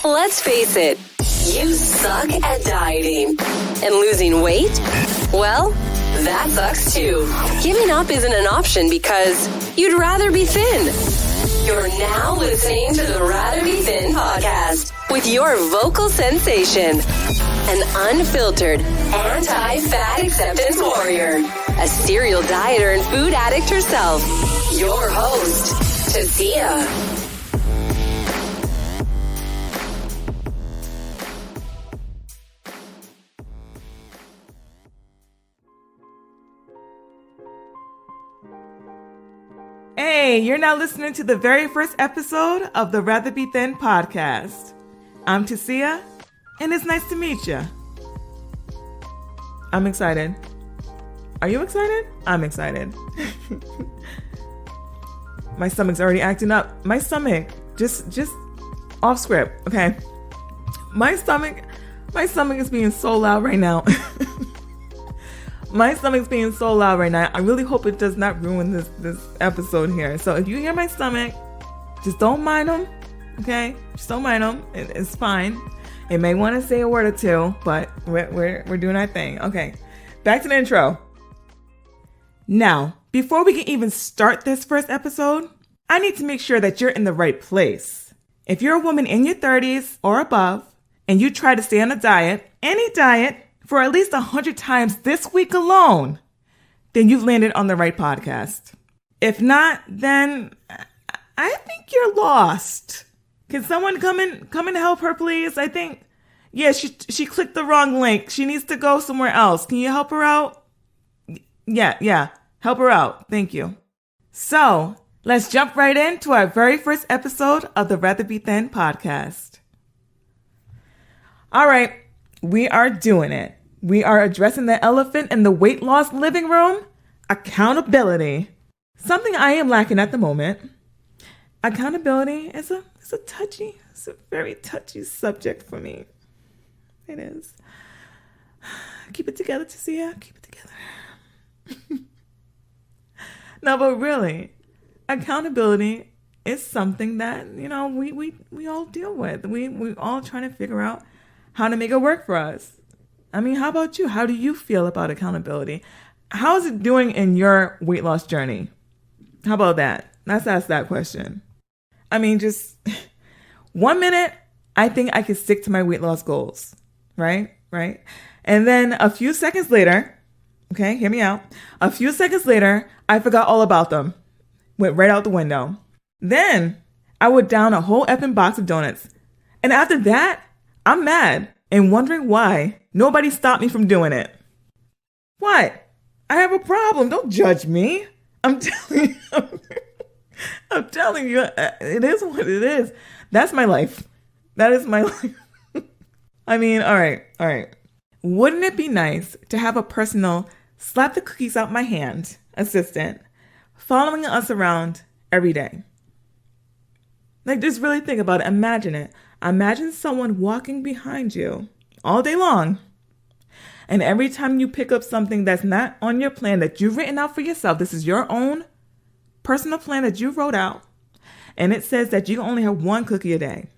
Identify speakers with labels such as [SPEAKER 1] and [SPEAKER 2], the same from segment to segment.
[SPEAKER 1] Let's face it, you suck at dieting. And losing weight? Well, that sucks too. Giving up isn't an option because you'd rather be thin. You're now listening to the Rather Be Thin podcast with your vocal sensation, an unfiltered, anti-fat acceptance warrior, a serial dieter and food addict herself, your host, Tasia.
[SPEAKER 2] Hey, you're now listening to the very first episode of the Rather Be Thin podcast. I'm Tasia, and it's nice to meet you. I'm excited. Are you excited? I'm excited. My stomach's already acting up. My stomach, just off script, okay? My stomach is being so loud right now. My stomach's being so loud right now. I really hope it does not ruin this episode here. So if you hear my stomach, just don't mind them, okay? Just don't mind them. It's fine. It may want to say a word or two, but we're doing our thing. Okay, back to the intro. Now, before we can even start this first episode, I need to make sure that you're in the right place. If you're a woman in your 30s or above, and you try to stay on a diet, any diet, for at least 100 times this week alone, then you've landed on the right podcast. If not, then I think you're lost. Can someone come and help her, please? I think, yeah, she clicked the wrong link. She needs to go somewhere else. Can you help her out? Yeah, help her out. Thank you. So let's jump right into our very first episode of the Rather Be Thin podcast. All right, we are doing it. We are addressing the elephant in the weight loss living room, accountability. Something I am lacking at the moment. Accountability is a very touchy subject for me. It is. Keep it together, Tasia. Keep it together. No, but really, accountability is something that, we all deal with. We all trying to figure out how to make it work for us. I mean, how about you? How do you feel about accountability? How is it doing in your weight loss journey? How about that? Let's ask that question. I mean, just 1 minute, I think I can stick to my weight loss goals, right? And then a few seconds later, okay, hear me out. A few seconds later, I forgot all about them. Went right out the window. Then I would down a whole effing box of donuts. And after that, I'm mad and wondering why nobody stopped me from doing it. What? I have a problem. Don't judge me. I'm telling you, it is what it is. That's my life. That is my life. I mean, all right. Wouldn't it be nice to have a personal slap the cookies out my hand assistant following us around every day? Like, just really think about it. Imagine it. Imagine someone walking behind you all day long. And every time you pick up something that's not on your plan that you've written out for yourself, this is your own personal plan that you wrote out. And it says that you can only have one cookie a day.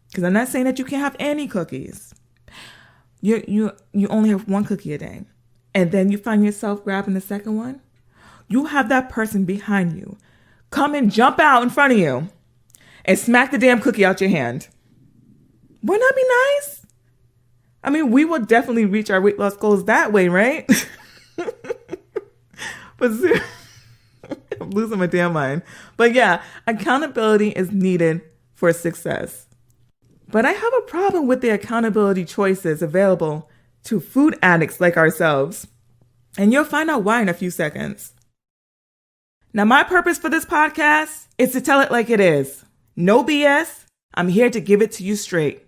[SPEAKER 2] Because I'm not saying that you can't have any cookies. You only have one cookie a day. And then you find yourself grabbing the second one. You have that person behind you come and jump out in front of you and smack the damn cookie out your hand. Wouldn't that be nice? I mean, we will definitely reach our weight loss goals that way, right? But I'm losing my damn mind. But yeah, accountability is needed for success. But I have a problem with the accountability choices available to food addicts like ourselves. And you'll find out why in a few seconds. Now, my purpose for this podcast is to tell it like it is. No BS. I'm here to give it to you straight.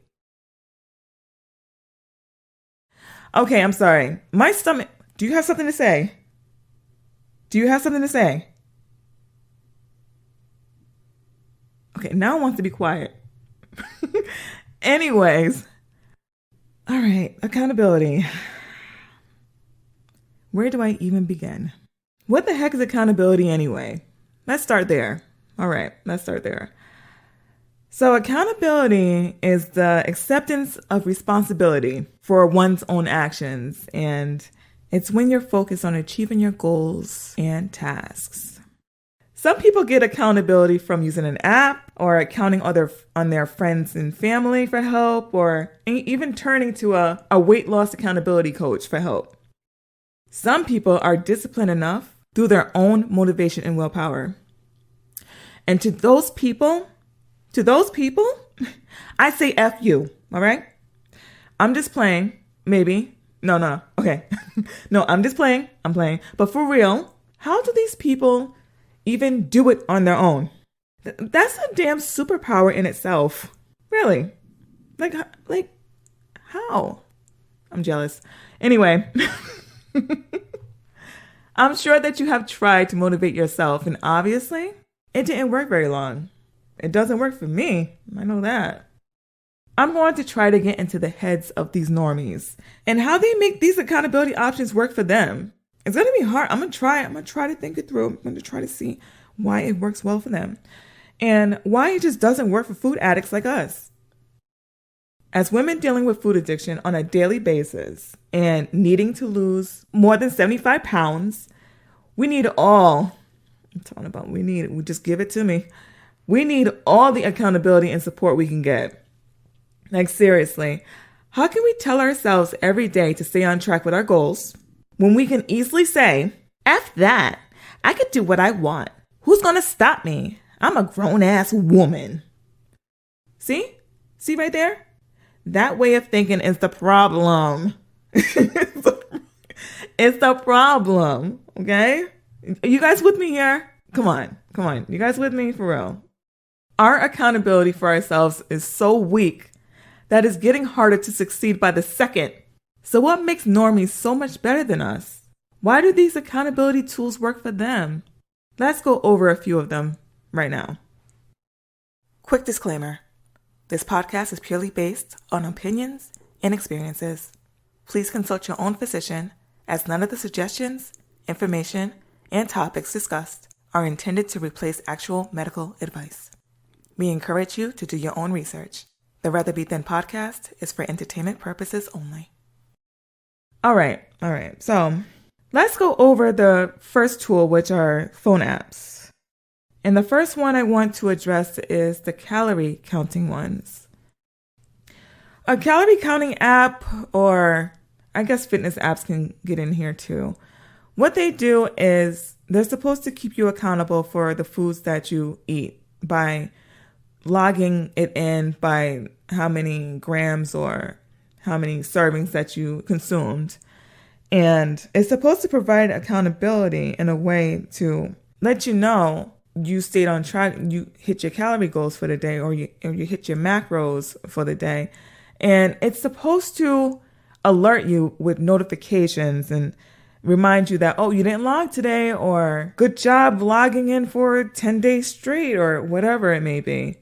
[SPEAKER 2] Okay, I'm sorry. My stomach... Do you have something to say? Okay, now I want to be quiet. Anyways. All right, accountability. Where do I even begin? What the heck is accountability anyway? Let's start there. All right, let's start there. So accountability is the acceptance of responsibility for one's own actions, and it's when you're focused on achieving your goals and tasks. Some people get accountability from using an app or counting on their friends and family for help, or even turning to a weight loss accountability coach for help. Some people are disciplined enough through their own motivation and willpower. And to those people, I say F you, all right? I'm just playing, maybe. No. Okay. No, I'm just playing. I'm playing. But for real, how do these people even do it on their own? That's a damn superpower in itself. Really. Like how? I'm jealous. Anyway, I'm sure that you have tried to motivate yourself, and obviously it didn't work very long. It doesn't work for me. I know that. I'm going to try to get into the heads of these normies and how they make these accountability options work for them. It's going to be hard. I'm going to try to think it through. I'm going to try to see why it works well for them and why it just doesn't work for food addicts like us. As women dealing with food addiction on a daily basis and needing to lose more than 75 pounds, we need just give it to me. We need all the accountability and support we can get. Like seriously, how can we tell ourselves every day to stay on track with our goals when we can easily say, F that, I could do what I want. Who's going to stop me? I'm a grown-ass woman. See right there? That way of thinking is the problem. It's the problem, okay? You guys with me here? Come on. You guys with me for real? Our accountability for ourselves is so weak that it's getting harder to succeed by the second. So what makes normies so much better than us? Why do these accountability tools work for them? Let's go over a few of them right now. Quick disclaimer. This podcast is purely based on opinions and experiences. Please consult your own physician, as none of the suggestions, information, and topics discussed are intended to replace actual medical advice. We encourage you to do your own research. The Rather Be Thin podcast is for entertainment purposes only. All right. So let's go over the first tool, which are phone apps. And the first one I want to address is the calorie counting ones. A calorie counting app, or I guess fitness apps can get in here too. What they do is they're supposed to keep you accountable for the foods that you eat by logging it in by how many grams or how many servings that you consumed. And it's supposed to provide accountability in a way to let you know you stayed on track, you hit your calorie goals for the day, or you hit your macros for the day. And it's supposed to alert you with notifications and remind you that, oh, you didn't log today, or good job logging in for 10 days straight, or whatever it may be.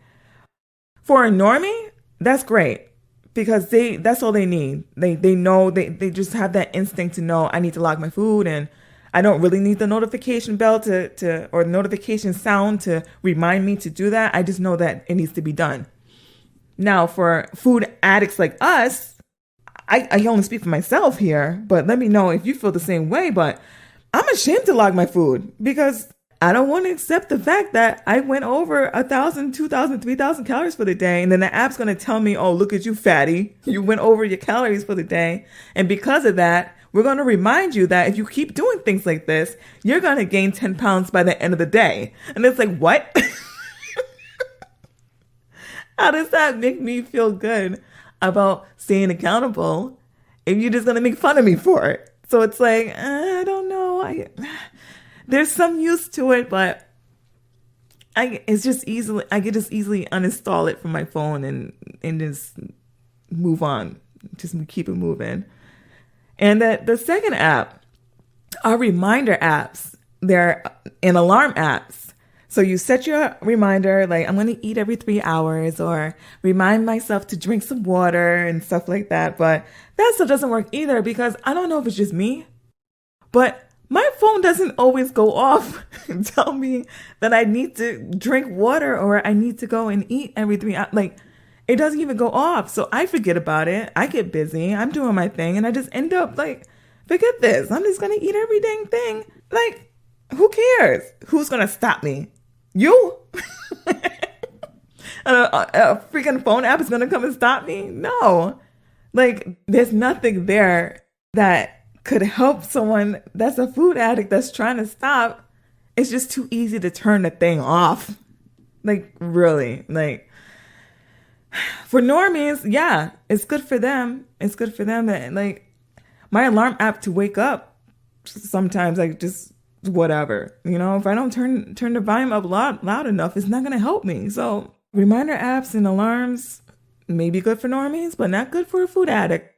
[SPEAKER 2] For a normie, that's great, because that's all they need. They know, they just have that instinct to know, I need to log my food, and I don't really need the notification bell or the notification sound to remind me to do that. I just know that it needs to be done. Now, for food addicts like us, I only speak for myself here, but let me know if you feel the same way. But I'm ashamed to log my food because I don't want to accept the fact that I went over 1,000, 2,000, 3,000 calories for the day. And then the app's going to tell me, oh, look at you, fatty. You went over your calories for the day. And because of that, we're going to remind you that if you keep doing things like this, you're going to gain 10 pounds by the end of the day. And it's like, what? How does that make me feel good about staying accountable if you're just going to make fun of me for it? So it's like, I don't know. There's some use to it, but I can just easily uninstall it from my phone and just move on. Just keep it moving. And the second app are reminder apps. They're alarm apps. So you set your reminder, like I'm going to eat every 3 hours, or remind myself to drink some water and stuff like that. But that stuff doesn't work either, because I don't know if it's just me, but my phone doesn't always go off and tell me that I need to drink water or I need to go and eat every 3 hours. Like, it doesn't even go off. So I forget about it. I get busy. I'm doing my thing. And I just end up like, forget this. I'm just going to eat every dang thing. Like, who cares? Who's going to stop me? You? A freaking phone app is going to come and stop me? No. Like, there's nothing there that could help someone that's a food addict that's trying to stop. It's just too easy to turn the thing off. Like, really. Like, for normies, yeah, it's good for them. It's good for them that, like, my alarm app to wake up sometimes, like, just whatever. You know, if I don't turn the volume up loud enough, it's not going to help me. So reminder apps and alarms may be good for normies, but not good for a food addict.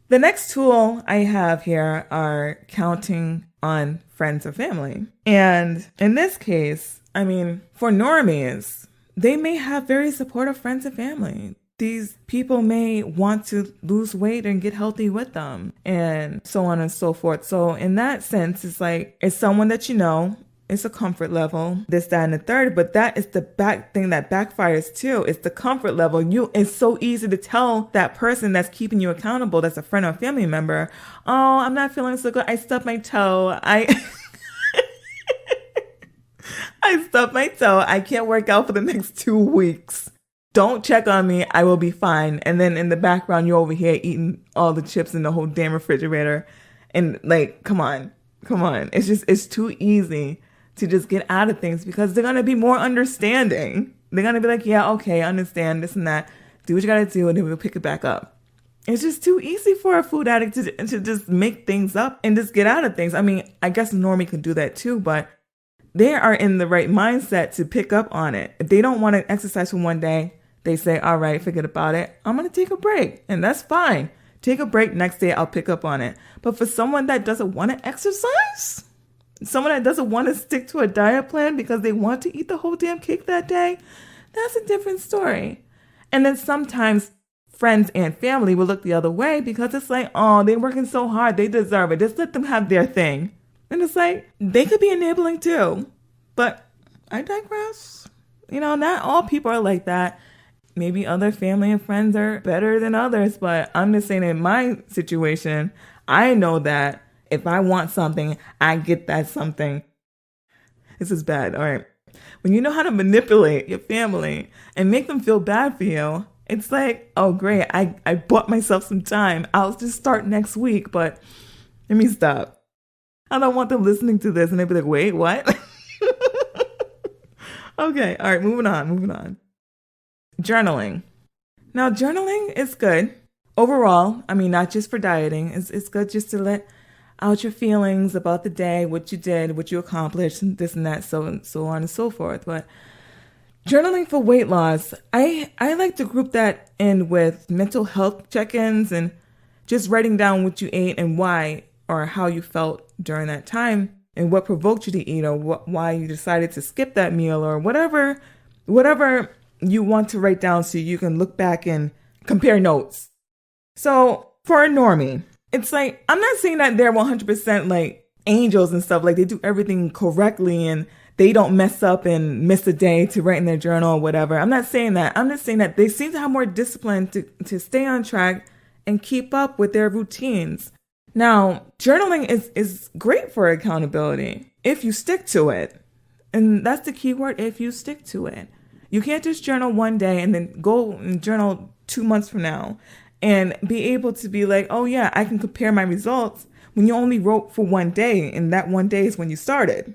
[SPEAKER 2] The next tool I have here are counting on friends or family. And in this case, I mean, for normies, they may have very supportive friends and family. These people may want to lose weight and get healthy with them and so on and so forth. So in that sense, it's like, it's someone that you know, it's a comfort level, this, that, and the third, but that is the back thing that backfires too. It's the comfort level. It's so easy to tell that person that's keeping you accountable, that's a friend or family member, oh, I'm not feeling so good. I stubbed my toe. I stubbed my toe. I can't work out for the next 2 weeks. Don't check on me. I will be fine. And then in the background, you're over here eating all the chips in the whole damn refrigerator. And like, come on. It's too easy to just get out of things because they're going to be more understanding. They're going to be like, yeah, okay, understand this and that. Do what you got to do and then we'll pick it back up. It's just too easy for a food addict to just make things up and just get out of things. I mean, I guess a normie can do that too, but they are in the right mindset to pick up on it. If they don't want to exercise for one day, they say, all right, forget about it. I'm going to take a break. And that's fine. Take a break. Next day, I'll pick up on it. But for someone that doesn't want to exercise, someone that doesn't want to stick to a diet plan because they want to eat the whole damn cake that day, that's a different story. And then sometimes friends and family will look the other way because it's like, oh, they're working so hard. They deserve it. Just let them have their thing. And it's like, they could be enabling too. But I digress. You know, not all people are like that. Maybe other family and friends are better than others, but I'm just saying in my situation, I know that if I want something, I get that something. This is bad. All right. When you know how to manipulate your family and make them feel bad for you, it's like, oh, great. I bought myself some time. I'll just start next week, but let me stop. I don't want them listening to this and they'll be like, wait, what? Okay. All right. Moving on. Journaling. Now, journaling is good overall. I mean, not just for dieting. It's good just to let out your feelings about the day, what you did, what you accomplished, and this and that, so on and so forth. But journaling for weight loss, I like to group that in with mental health check-ins and just writing down what you ate and why or how you felt during that time and what provoked you to eat or why you decided to skip that meal or whatever you want to write down so you can look back and compare notes. So for a normie, it's like, I'm not saying that they're 100% like angels and stuff, like they do everything correctly and they don't mess up and miss a day to write in their journal or whatever. I'm not saying that. I'm just saying that they seem to have more discipline to stay on track and keep up with their routines. Now, journaling is great for accountability if you stick to it. And that's the key word, if you stick to it. You can't just journal one day and then go and journal 2 months from now and be able to be like, oh yeah, I can compare my results when you only wrote for one day and that one day is when you started.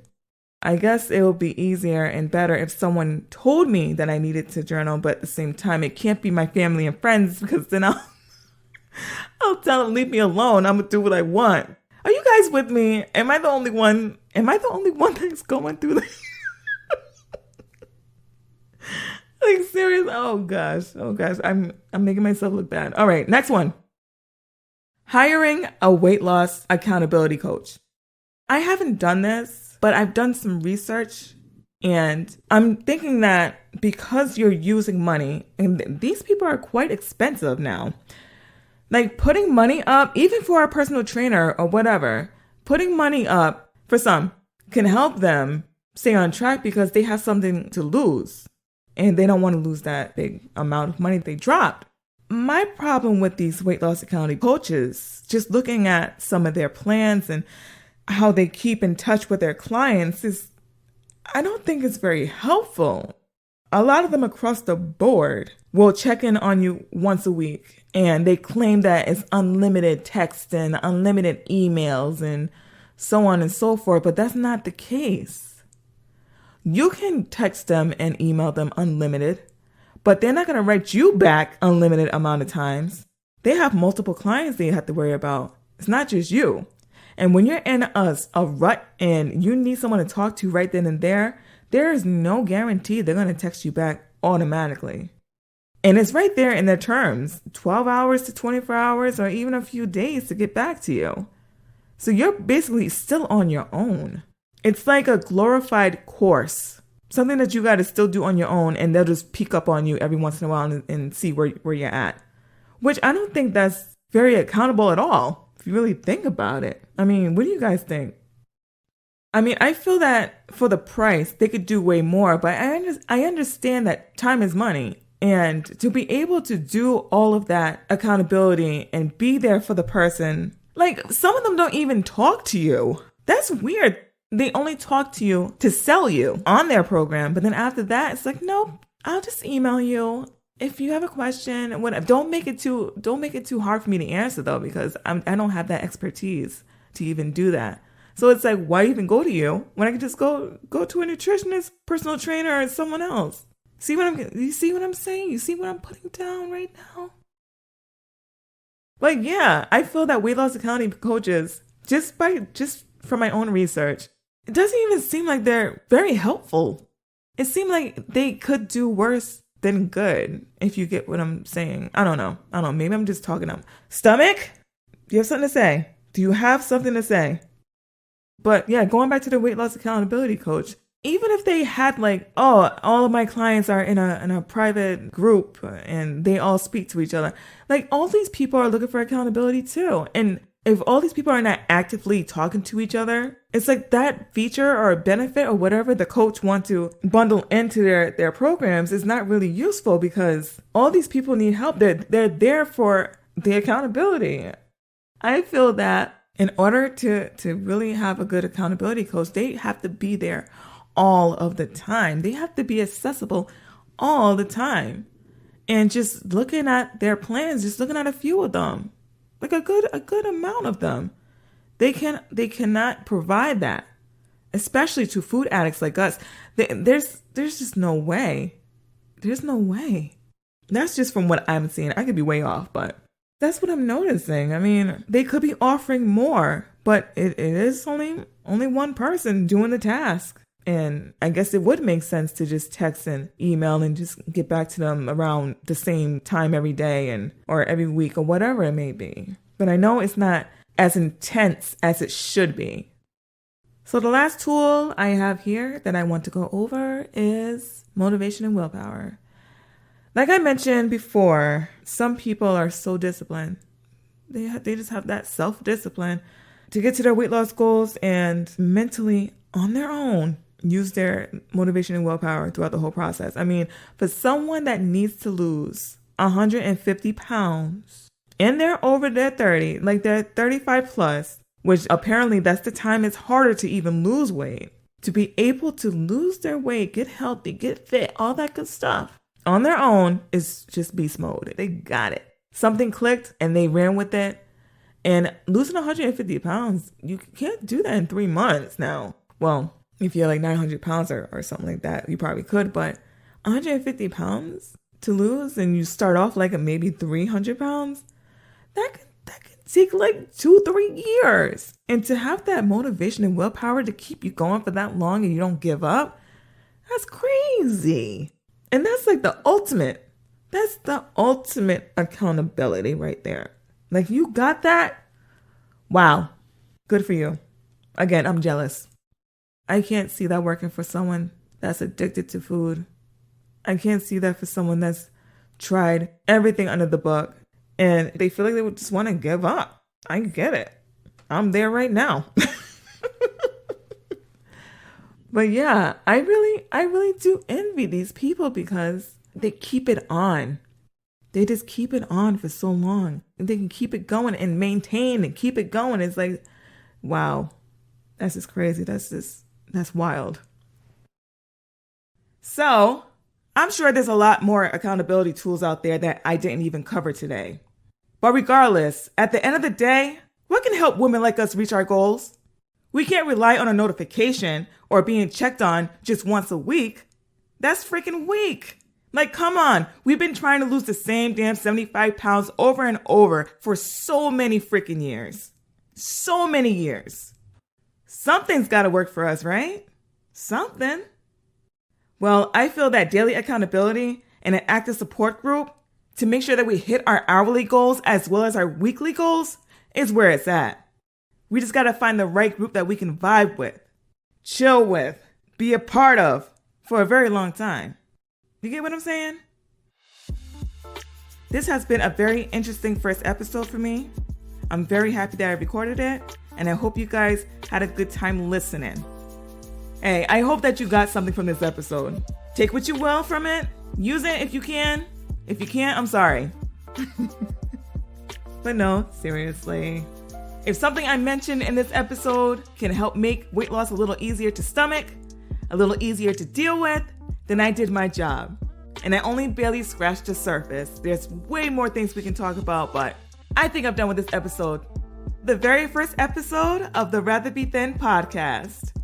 [SPEAKER 2] I guess it would be easier and better if someone told me that I needed to journal, but at the same time, it can't be my family and friends because then I'll tell them, leave me alone. I'm going to do what I want. Are you guys with me? Am I the only one that's going through this? Like, serious? Oh gosh. I'm making myself look bad. All right, next one. Hiring a weight loss accountability coach. I haven't done this, but I've done some research and I'm thinking that because you're using money, and these people are quite expensive now, like putting money up, even for a personal trainer or whatever, putting money up for some can help them stay on track because they have something to lose and they don't want to lose that big amount of money they dropped. My problem with these weight loss accountability coaches, just looking at some of their plans and how they keep in touch with their clients, is I don't think it's very helpful. A lot of them across the board will check in on you once a week, and they claim that it's unlimited text and unlimited emails and so on and so forth, but that's not the case. You can text them and email them unlimited, but they're not going to write you back unlimited amount of times. They have multiple clients they have to worry about. It's not just you. And when you're in a rut and you need someone to talk to right then and there is no guarantee they're going to text you back automatically. And it's right there in their terms, 12 hours to 24 hours or even a few days to get back to you. So you're basically still on your own. It's like a glorified course, something that you got to still do on your own, and they'll just peek up on you every once in a while and see where you're at, which I don't think that's very accountable at all, if you really think about it. I mean, what do you guys think? I mean, I feel that for the price, they could do way more, but I understand that time is money. And to be able to do all of that accountability and be there for the person, like some of them don't even talk to you. That's weird. They only talk to you to sell you on their program. But then after that, it's like, nope, I'll just email you. If you have a question, whatever. Don't make it too hard for me to answer though, because I don't have that expertise to even do that. So it's like, why even go to you when I can just go to a nutritionist, personal trainer, or someone else? You see what I'm saying? You see what I'm putting down right now? Like, yeah, I feel that weight loss accountability coaches, just from my own research, it doesn't even seem like they're very helpful. It seemed like they could do worse than good, if you get what I'm saying. I don't know. Maybe I'm just talking up. Stomach? Do you have something to say? Do you have something to say? But yeah, going back to the weight loss accountability coach, even if they had like, oh, all of my clients are in a private group and they all speak to each other, like all these people are looking for accountability too. And if all these people are not actively talking to each other, it's like that feature or benefit or whatever the coach wants to bundle into their programs is not really useful because all these people need help. They're there for the accountability. I feel that in order to really have a good accountability coach, they have to be there all of the time. They have to be accessible all the time. And just looking at their plans, just looking at a few of them, like a good amount of them, they cannot provide that, especially to food addicts like us. There's just no way. There's no way. That's just from what I'm seeing. I could be way off, but that's what I'm noticing. I mean, they could be offering more, but it is only one person doing the task. And I guess it would make sense to just text and email and just get back to them around the same time every day or every week or whatever it may be. But I know it's not as intense as it should be. So the last tool I have here that I want to go over is motivation and willpower. Like I mentioned before, some people are so disciplined. They just have that self-discipline to get to their weight loss goals and mentally on their own use their motivation and willpower throughout the whole process. I mean, for someone that needs to lose 150 pounds and they're over their 30, like they're 35 plus, which apparently that's the time it's harder to even lose weight, to be able to lose their weight, get healthy, get fit, all that good stuff on their own is just beast mode. They got it. Something clicked and they ran with it. And losing 150 pounds, you can't do that in 3 months now. Well, if you're like 900 pounds or something like that, you probably could. But 150 pounds to lose and you start off like maybe 300 pounds, that could take like 2-3 years. And to have that motivation and willpower to keep you going for that long and you don't give up, that's crazy. And that's like the ultimate accountability right there. Like you got that? Wow. Good for you. Again, I'm jealous. I can't see that working for someone that's addicted to food. I can't see that for someone that's tried everything under the book and they feel like they would just want to give up. I get it. I'm there right now. But yeah, I really do envy these people because they keep it on. They just keep it on for so long. And they can keep it going and maintain and keep it going. It's like, wow, that's just crazy. That's wild. So I'm sure there's a lot more accountability tools out there that I didn't even cover today. But regardless, at the end of the day, what can help women like us reach our goals? We can't rely on a notification or being checked on just once a week. That's freaking weak. Like, come on. We've been trying to lose the same damn 75 pounds over and over for so many freaking years. So many years. Something's got to work for us, right? Something. Well, I feel that daily accountability and an active support group to make sure that we hit our hourly goals as well as our weekly goals is where it's at. We just got to find the right group that we can vibe with, chill with, be a part of for a very long time. You get what I'm saying? This has been a very interesting first episode for me. I'm very happy that I recorded it, and I hope you guys had a good time listening. Hey, I hope that you got something from this episode. Take what you will from it. Use it if you can. If you can't, I'm sorry. But no, seriously. If something I mentioned in this episode can help make weight loss a little easier to stomach, a little easier to deal with, then I did my job. And I only barely scratched the surface. There's way more things we can talk about, but I think I'm done with this episode. The very first episode of the Rather Be Thin podcast.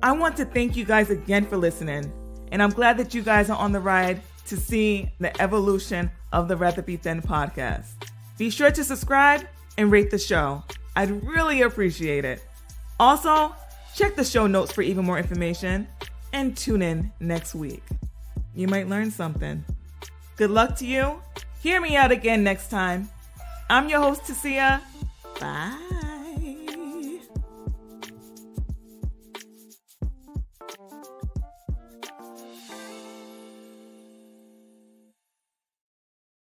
[SPEAKER 2] I want to thank you guys again for listening. And I'm glad that you guys are on the ride to see the evolution of the Rather Be Thin podcast. Be sure to subscribe and rate the show. I'd really appreciate it. Also, check the show notes for even more information and tune in next week. You might learn something. Good luck to you. Hear me out again next time. I'm your host, Tasia. Bye.